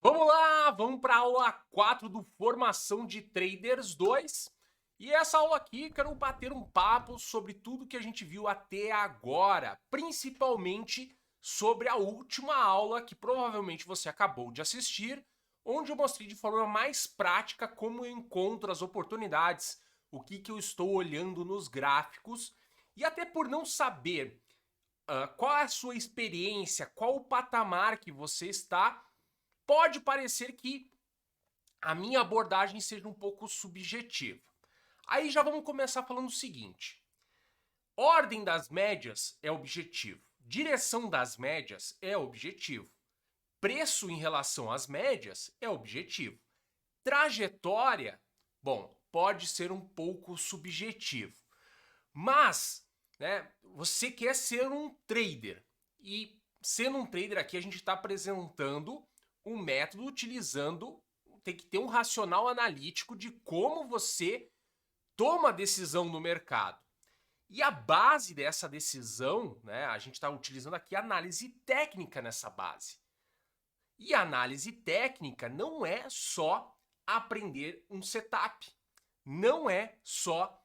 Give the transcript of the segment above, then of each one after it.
Vamos lá, vamos para a aula 4 do Formação de Traders 2. E essa aula aqui, quero bater um papo sobre tudo que a gente viu até agora, principalmente sobre a última aula que provavelmente você acabou de assistir, onde eu mostrei de forma mais prática como eu encontro as oportunidades, o que eu estou olhando nos gráficos, e até por não saber qual é a sua experiência, qual o patamar que você está, pode parecer que a minha abordagem seja um pouco subjetiva. Aí já vamos começar falando o seguinte: ordem das médias é objetivo, direção das médias é objetivo, preço em relação às médias é objetivo, trajetória, bom, pode ser um pouco subjetivo, mas, né, você quer ser um trader e sendo um trader aqui a gente está apresentando um método utilizando, tem que ter um racional analítico de como você toma decisão no mercado. E a base dessa decisão, né, a gente está utilizando aqui análise técnica nessa base. E a análise técnica não é só aprender um setup, não é só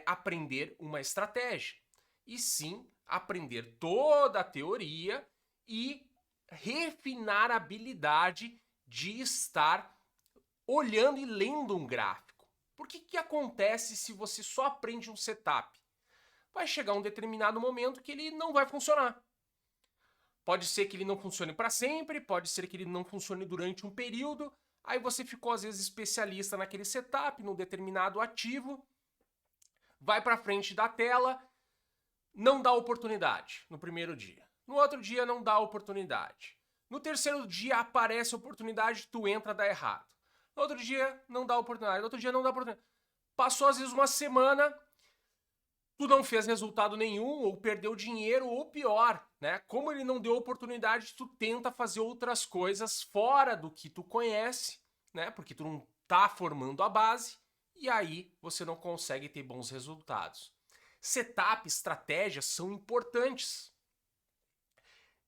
aprender uma estratégia, e sim aprender toda a teoria e refinar a habilidade de estar olhando e lendo um gráfico. Porque que acontece se você só aprende um setup? Vai chegar um determinado momento que ele não vai funcionar. Pode ser que ele não funcione para sempre, pode ser que ele não funcione durante um período. Aí você ficou às vezes especialista naquele setup, num determinado ativo, vai para frente da tela, não dá oportunidade no primeiro dia. No outro dia não dá oportunidade. No terceiro dia aparece a oportunidade, tu entra, dá errado. No outro dia não dá oportunidade, no outro dia não dá oportunidade. Passou às vezes uma semana, tu não fez resultado nenhum, ou perdeu dinheiro, ou pior, né? Como ele não deu oportunidade, tu tenta fazer outras coisas fora do que tu conhece, né? Porque tu não tá formando a base, e aí você não consegue ter bons resultados. Setup, estratégias são importantes.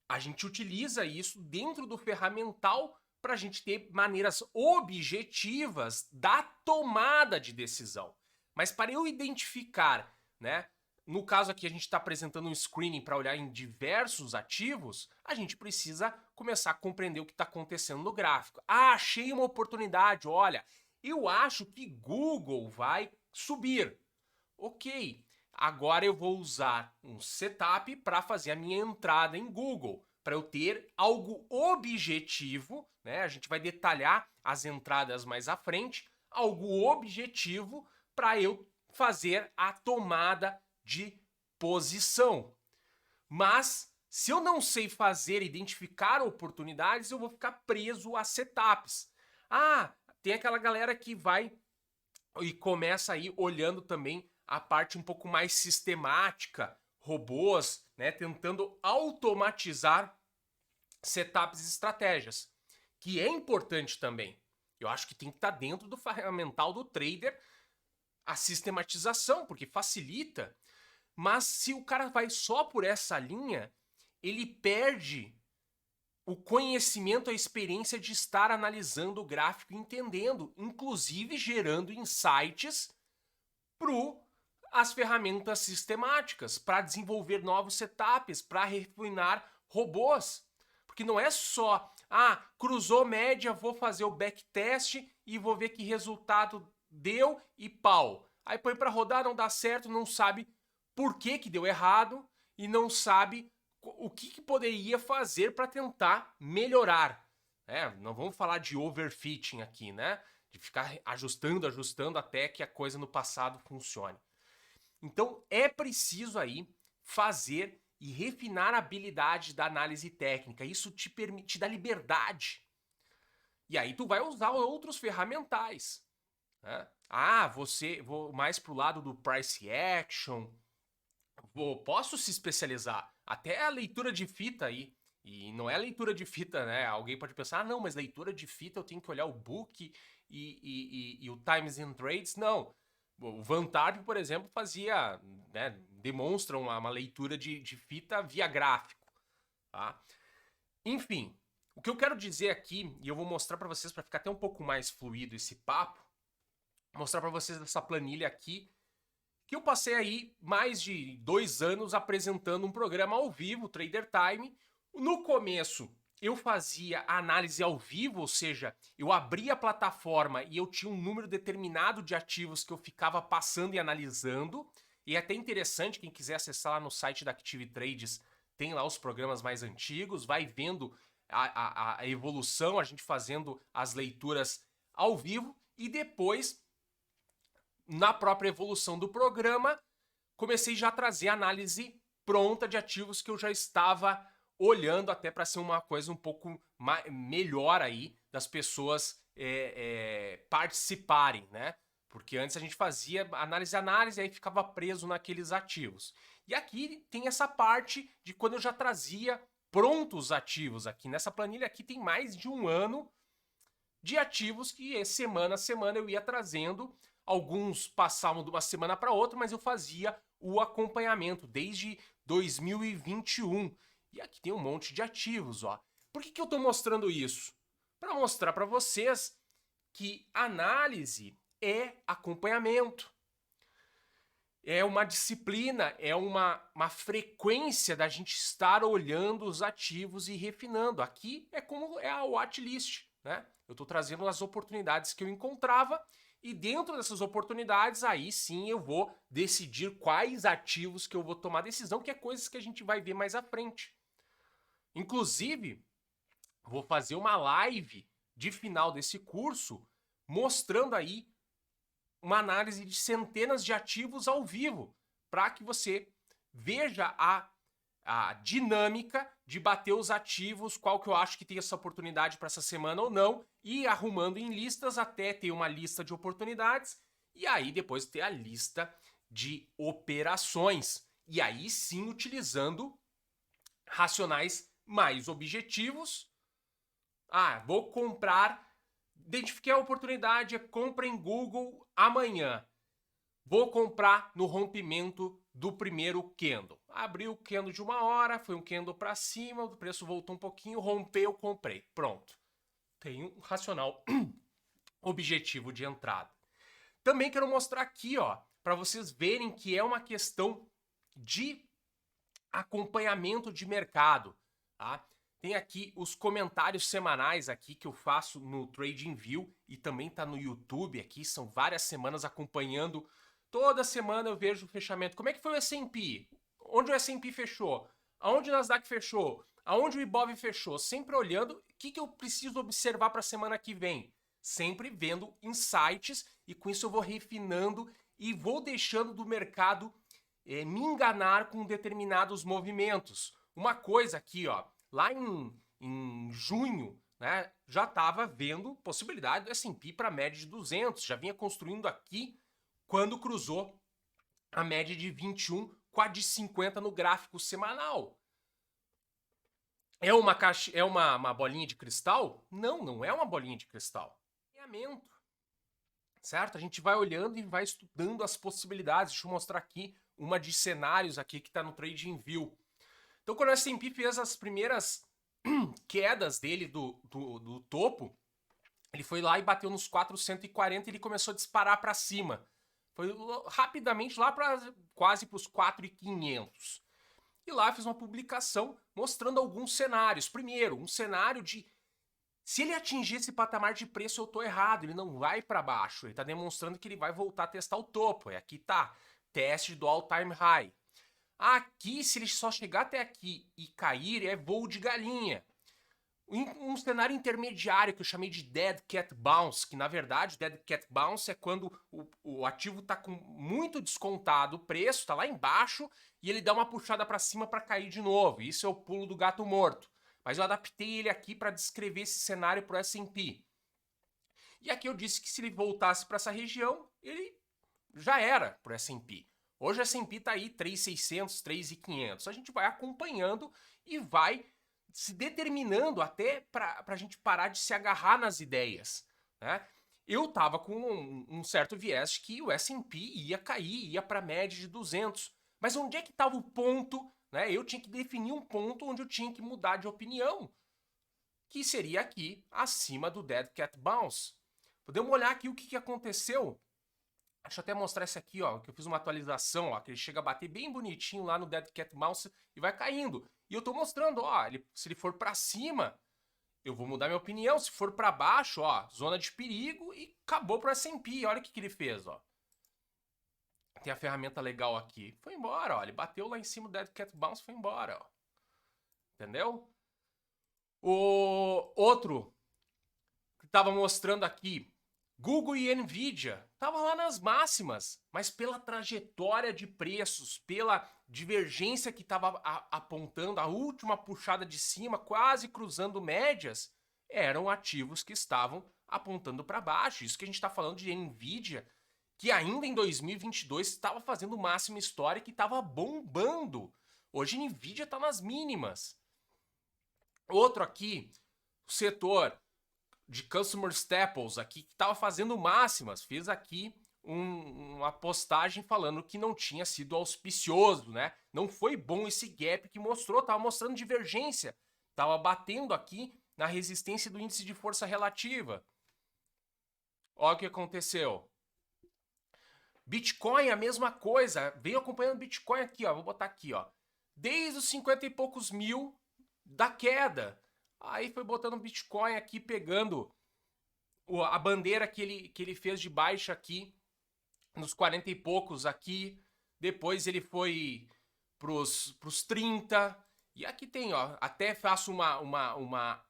A gente utiliza isso dentro do ferramental para a gente ter maneiras objetivas da tomada de decisão. Mas para eu identificar, né? No caso aqui a gente está apresentando um screening para olhar em diversos ativos, a gente precisa começar a compreender o que está acontecendo no gráfico. Ah, achei uma oportunidade, olha, eu acho que Google vai subir. Ok, agora eu vou usar um setup para fazer a minha entrada em Google, para eu ter algo objetivo, né? A gente vai detalhar as entradas mais à frente, algo objetivo para eu fazer a tomada de posição. Mas se eu não sei fazer, identificar oportunidades, eu vou ficar preso a setups. Ah, tem aquela galera que vai e começa aí olhando também a parte um pouco mais sistemática, robôs, né, tentando automatizar setups e estratégias, que é importante também. Eu acho que tem que estar dentro do ferramental do trader a sistematização, porque facilita, mas se o cara vai só por essa linha, ele perde o conhecimento, a experiência de estar analisando o gráfico e entendendo, inclusive gerando insights para as ferramentas sistemáticas, para desenvolver novos setups, para refinar robôs. Porque não é só, cruzou média, vou fazer o backtest e vou ver que resultado deu e pau. Aí põe para rodar, não dá certo, não sabe por que deu errado e não sabe o que poderia fazer para tentar melhorar. Não vamos falar de overfitting aqui, né? De ficar ajustando, ajustando até que a coisa no passado funcione. Então é preciso aí fazer e refinar a habilidade da análise técnica. Isso te permite, te dá liberdade. E aí tu vai usar outros ferramentais. Né? Vou mais pro lado do price action. Posso se especializar. Até a leitura de fita aí. E não é leitura de fita, né? Alguém pode pensar, não, mas leitura de fita eu tenho que olhar o book e o Times and Trades. Não. O Vantage, por exemplo, fazia, né, demonstra uma leitura de fita via gráfico. Tá? Enfim, O que eu quero dizer aqui, e eu vou mostrar para vocês para ficar até um pouco mais fluido esse papo, mostrar para vocês essa planilha aqui, que eu passei aí mais de 2 anos apresentando um programa ao vivo, Trader Time. No começo eu fazia análise ao vivo, ou seja, eu abria a plataforma e eu tinha um número determinado de ativos que eu ficava passando e analisando. E é até interessante, quem quiser acessar lá no site da Active Trades, tem lá os programas mais antigos, vai vendo a evolução, a gente fazendo as leituras ao vivo e depois, na própria evolução do programa, comecei já a trazer análise pronta de ativos que eu já estava olhando até para ser uma coisa um pouco melhor aí das pessoas participarem, né? Porque antes a gente fazia análise e aí ficava preso naqueles ativos. E aqui tem essa parte de quando eu já trazia prontos ativos aqui. Nessa planilha aqui tem mais de 1 ano de ativos que semana a semana eu ia trazendo. Alguns passavam de uma semana para outra, mas eu fazia o acompanhamento desde 2021. E aqui tem um monte de ativos, ó. Por que eu estou mostrando isso? Para mostrar para vocês que análise é acompanhamento. É uma disciplina, é uma frequência da gente estar olhando os ativos e refinando. Aqui é como é a watchlist, né? Eu estou trazendo as oportunidades que eu encontrava e dentro dessas oportunidades, aí sim eu vou decidir quais ativos que eu vou tomar decisão, que é coisas que a gente vai ver mais à frente. Inclusive, vou fazer uma live de final desse curso mostrando aí uma análise de centenas de ativos ao vivo, para que você veja a dinâmica de bater os ativos, qual que eu acho que tem essa oportunidade para essa semana ou não, e ir arrumando em listas até ter uma lista de oportunidades, e aí depois ter a lista de operações. E aí sim utilizando racionais mais objetivos. Vou comprar, identifiquei a oportunidade, compra em Google amanhã. Vou comprar no rompimento do primeiro candle. Abri o candle de 1 hora, foi um candle para cima, o preço voltou um pouquinho, rompeu, comprei. Pronto. Tenho um racional objetivo de entrada. Também quero mostrar aqui, ó, para vocês verem que é uma questão de acompanhamento de mercado, tá? Tem aqui os comentários semanais aqui que eu faço no TradingView e também tá no YouTube aqui, são várias semanas acompanhando. Toda semana eu vejo o fechamento. Como é que foi o S&P? Onde o S&P fechou? Aonde o Nasdaq fechou? Aonde o Ibov fechou? Sempre olhando o que eu preciso observar para a semana que vem. Sempre vendo insights e com isso eu vou refinando e vou deixando do mercado me enganar com determinados movimentos. Uma coisa aqui, ó, lá em junho, né, já estava vendo possibilidade do S&P para a média de 200, já vinha construindo aqui quando cruzou a média de 21 com a de 50 no gráfico semanal. É uma bolinha de cristal? Não, não é uma bolinha de cristal. É alinhamento. Certo? A gente vai olhando e vai estudando as possibilidades. Deixa eu mostrar aqui uma de cenários aqui que está no TradingView. Então, quando o S&P fez as primeiras quedas dele do topo, ele foi lá e bateu nos 440 e ele começou a disparar para cima. Foi rapidamente lá para quase para os 4.500. E lá fiz uma publicação mostrando alguns cenários. Primeiro, um cenário de se ele atingir esse patamar de preço, eu tô errado, ele não vai para baixo. Ele está demonstrando que ele vai voltar a testar o topo. E aqui tá, teste do all-time high. Aqui, se ele só chegar até aqui e cair, é voo de galinha. Um cenário intermediário que eu chamei de Dead Cat Bounce, que na verdade Dead Cat Bounce é quando o ativo está com muito descontado o preço, está lá embaixo, e ele dá uma puxada para cima para cair de novo. Isso é o pulo do gato morto. Mas eu adaptei ele aqui para descrever esse cenário para o S&P. E aqui eu disse que se ele voltasse para essa região, ele já era para o S&P. Hoje o S&P está aí 3.600, 3.500. A gente vai acompanhando e vai se determinando até para a gente parar de se agarrar nas ideias, né? Eu estava com um certo viés de que o S&P ia cair, ia para a média de 200. Mas onde é que estava o ponto, né? Eu tinha que definir um ponto onde eu tinha que mudar de opinião. que seria aqui acima do Dead Cat Bounce. Podemos olhar aqui o que aconteceu. Deixa eu até mostrar esse aqui, ó, que eu fiz uma atualização, ó, que ele chega a bater bem bonitinho lá no Dead Cat Bounce e vai caindo. E eu tô mostrando, ó, se ele for para cima, eu vou mudar minha opinião. Se for para baixo, ó, zona de perigo e acabou pro S&P. Olha o que ele fez, ó. Tem a ferramenta legal aqui. Foi embora, ó. Ele bateu lá em cima do Dead Cat Bounce e foi embora, ó. Entendeu? O outro que tava mostrando aqui, Google e Nvidia, tava lá nas máximas, mas pela trajetória de preços, pela divergência que estava apontando, a última puxada de cima, quase cruzando médias, eram ativos que estavam apontando para baixo. Isso que a gente está falando de Nvidia, que ainda em 2022 estava fazendo máxima histórica e estava bombando. Hoje Nvidia está nas mínimas. Outro aqui, o setor de Customer Staples aqui, que estava fazendo máximas, fez aqui uma postagem falando que não tinha sido auspicioso, né? Não foi bom esse gap que mostrou, estava mostrando divergência, estava batendo aqui na resistência do índice de força relativa. Olha o que aconteceu. Bitcoin, a mesma coisa, veio acompanhando Bitcoin aqui, ó, vou botar aqui, ó, desde os 50 e poucos mil da queda. Aí foi botando Bitcoin aqui, pegando a bandeira que ele fez de baixa aqui, nos 40 e poucos aqui. Depois ele foi pros 30. E aqui tem, ó, até faço uma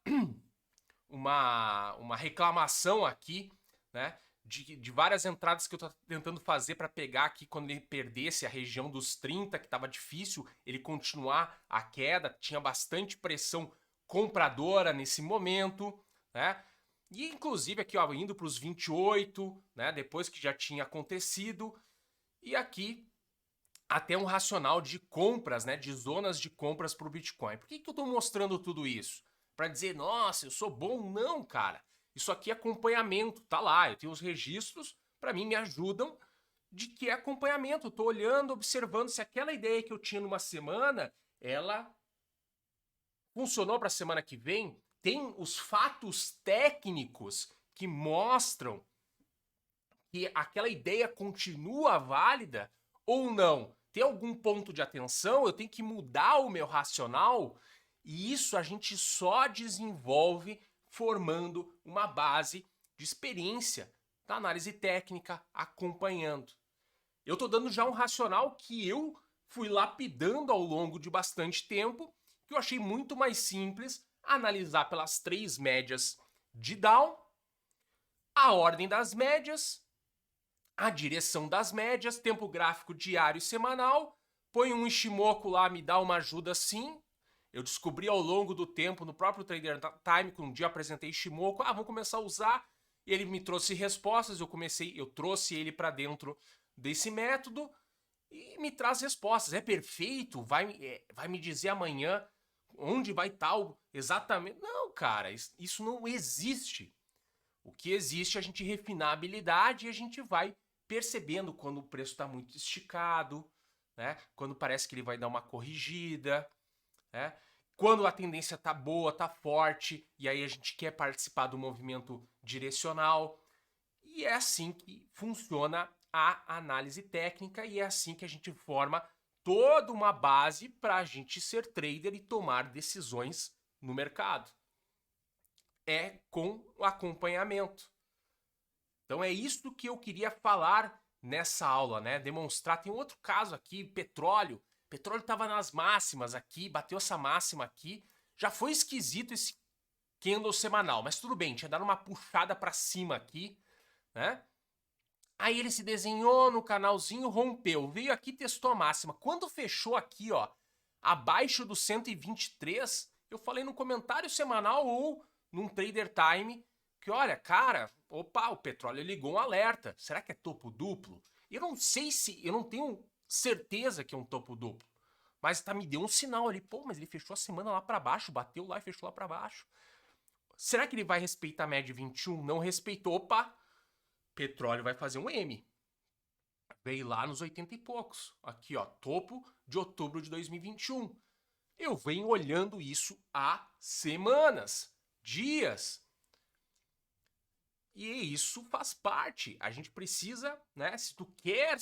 reclamação aqui, né? De várias entradas que eu tô tentando fazer para pegar aqui quando ele perdesse a região dos 30, que estava difícil ele continuar a queda, tinha bastante pressão compradora nesse momento, né? E inclusive aqui, ó, indo para os 28, né, depois que já tinha acontecido. E aqui até um racional de compras, né, de zonas de compras para o Bitcoin. Por que eu estou mostrando tudo isso? Para dizer, nossa, eu sou bom? Não, cara. Isso aqui é acompanhamento, tá lá, eu tenho os registros, para mim me ajudam de que é acompanhamento. Eu tô olhando, observando se aquela ideia que eu tinha numa semana, ela funcionou para a semana que vem. Tem os fatos técnicos que mostram que aquela ideia continua válida ou não. Tem algum ponto de atenção? Eu tenho que mudar o meu racional? E isso a gente só desenvolve formando uma base de experiência da análise técnica, acompanhando. Eu estou dando já um racional que eu fui lapidando ao longo de bastante tempo, que eu achei muito mais simples analisar pelas 3 médias de Dow, a ordem das médias, a direção das médias, tempo gráfico diário e semanal. Põe um Ishimoku lá, me dá uma ajuda sim. Eu descobri ao longo do tempo, no próprio Trader Time, que um dia apresentei Ishimoku, vamos começar a usar. Ele me trouxe respostas, eu trouxe ele para dentro desse método e me traz respostas. É perfeito? Vai me dizer amanhã onde vai tal exatamente? Não, cara, isso não existe. O que existe é a gente refinar a habilidade e a gente vai percebendo quando o preço está muito esticado, né? Quando parece que ele vai dar uma corrigida, né? Quando a tendência tá boa, tá forte, e aí a gente quer participar do movimento direcional. E é assim que funciona a análise técnica e é assim que a gente forma toda uma base para a gente ser trader e tomar decisões no mercado. É com o acompanhamento. Então é isso que eu queria falar nessa aula, né? Demonstrar. Tem outro caso aqui, petróleo. Petróleo estava nas máximas aqui, bateu essa máxima aqui. Já foi esquisito esse candle semanal, mas tudo bem, tinha dado uma puxada para cima aqui, né? Aí ele se desenhou no canalzinho, rompeu, veio aqui, testou a máxima. Quando fechou aqui, ó, abaixo do 123, eu falei no comentário semanal ou num Trader Time que, olha, cara, opa, o petróleo ligou um alerta. Será que é topo duplo? Eu não sei se, eu não tenho certeza que é um topo duplo, mas me deu um sinal ali, pô, mas ele fechou a semana lá para baixo, bateu lá e fechou lá para baixo. Será que ele vai respeitar a média 21? Não respeitou, opa, petróleo vai fazer um M. Veio lá nos 80 e poucos. Aqui, ó, topo de outubro de 2021. Eu venho olhando isso há semanas. dias. E isso faz parte. A gente precisa, né? Se tu quer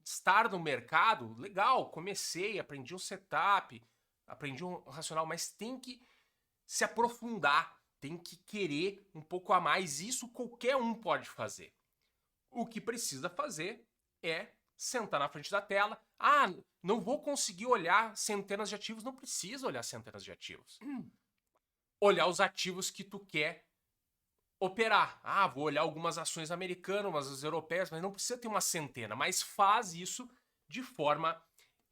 estar no mercado, legal, comecei, aprendi um setup, aprendi um racional, mas tem que se aprofundar, tem que querer um pouco a mais. Isso qualquer um pode fazer. O que precisa fazer é sentar na frente da tela. Ah, não vou conseguir olhar centenas de ativos. Não precisa olhar centenas de ativos. Olhar os ativos que tu quer operar. Ah, vou olhar algumas ações americanas, umas europeias, mas não precisa ter uma centena. Mas faz isso de forma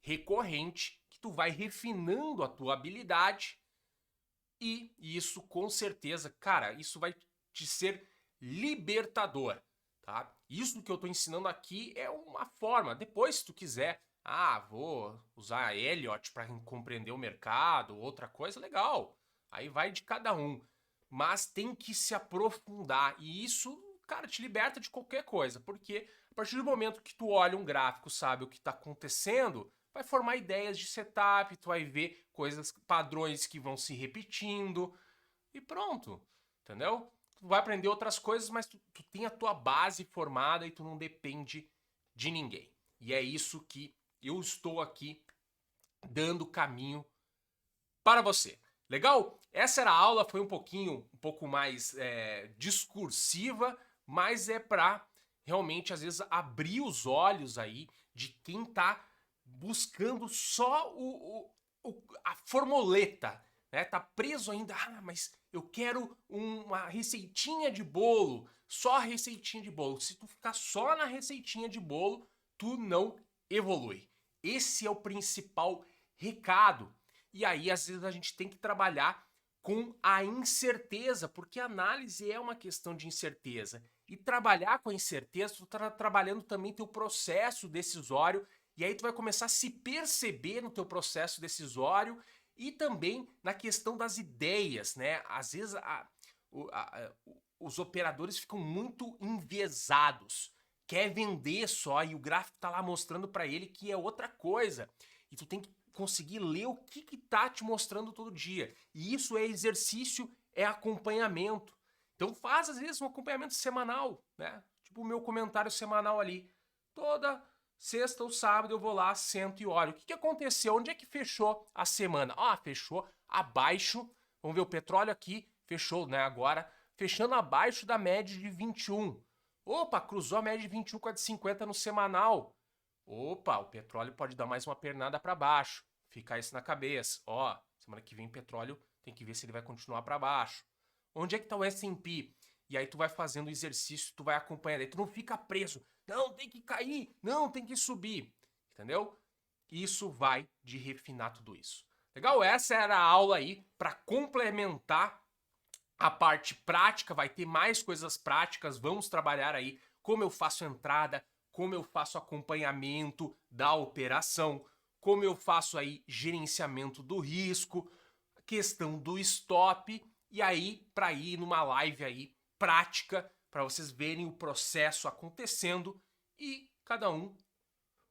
recorrente, que tu vai refinando a tua habilidade. E isso, com certeza, cara, isso vai te ser libertador, tá? Isso que eu tô ensinando aqui é uma forma. Depois, se tu quiser, vou usar Elliott para compreender o mercado, outra coisa, legal. Aí vai de cada um. Mas tem que se aprofundar. E isso, cara, te liberta de qualquer coisa. Porque a partir do momento que tu olha um gráfico, sabe o que está acontecendo, vai formar ideias de setup, tu vai ver coisas, padrões que vão se repetindo. E pronto, entendeu? Tu vai aprender outras coisas, mas tu tem a tua base formada e tu não depende de ninguém. E é isso que eu estou aqui dando caminho para você. Legal? Essa era a aula, foi um pouco mais discursiva, mas é para realmente, às vezes, abrir os olhos aí de quem tá buscando só a formuleta, né? Tá preso ainda, mas eu quero uma receitinha de bolo, só a receitinha de bolo. Se tu ficar só na receitinha de bolo, tu não evolui. Esse é o principal recado. E aí, às vezes, a gente tem que trabalhar com a incerteza, porque a análise é uma questão de incerteza. E trabalhar com a incerteza, tu tá trabalhando também teu processo decisório, e aí tu vai começar a se perceber no teu processo decisório e também na questão das ideias, né? Às vezes os operadores ficam muito enviesados, quer vender só e o gráfico tá lá mostrando para ele que é outra coisa. E tu tem que conseguir ler o que tá te mostrando todo dia. E isso é exercício, é acompanhamento. Então faz às vezes um acompanhamento semanal, né? Tipo o meu comentário semanal ali. Toda sexta ou sábado eu vou lá, sento e olho. O que aconteceu? Onde é que fechou a semana? Fechou abaixo. Vamos ver o petróleo aqui. Fechou, né? Agora, fechando abaixo da média de 21. Opa, cruzou a média de 21 com a de 50 no semanal. Opa, o petróleo pode dar mais uma pernada para baixo. Fica isso na cabeça. Semana que vem o petróleo tem que ver se ele vai continuar para baixo. Onde é que tá o S&P? E aí tu vai fazendo o exercício, tu vai acompanhando. Aí tu não fica preso. Não, tem que cair. Não, tem que subir. Entendeu? Isso vai de refinar tudo isso. Legal? Essa era a aula aí para complementar a parte prática. Vai ter mais coisas práticas. Vamos trabalhar aí como eu faço entrada, como eu faço acompanhamento da operação, como eu faço aí gerenciamento do risco, questão do stop, e aí para ir numa live aí prática, para vocês verem o processo acontecendo e cada um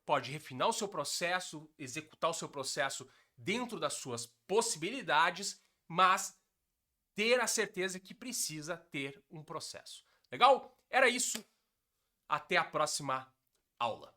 pode refinar o seu processo, executar o seu processo dentro das suas possibilidades, mas ter a certeza que precisa ter um processo. Legal? Era isso. Até a próxima aula.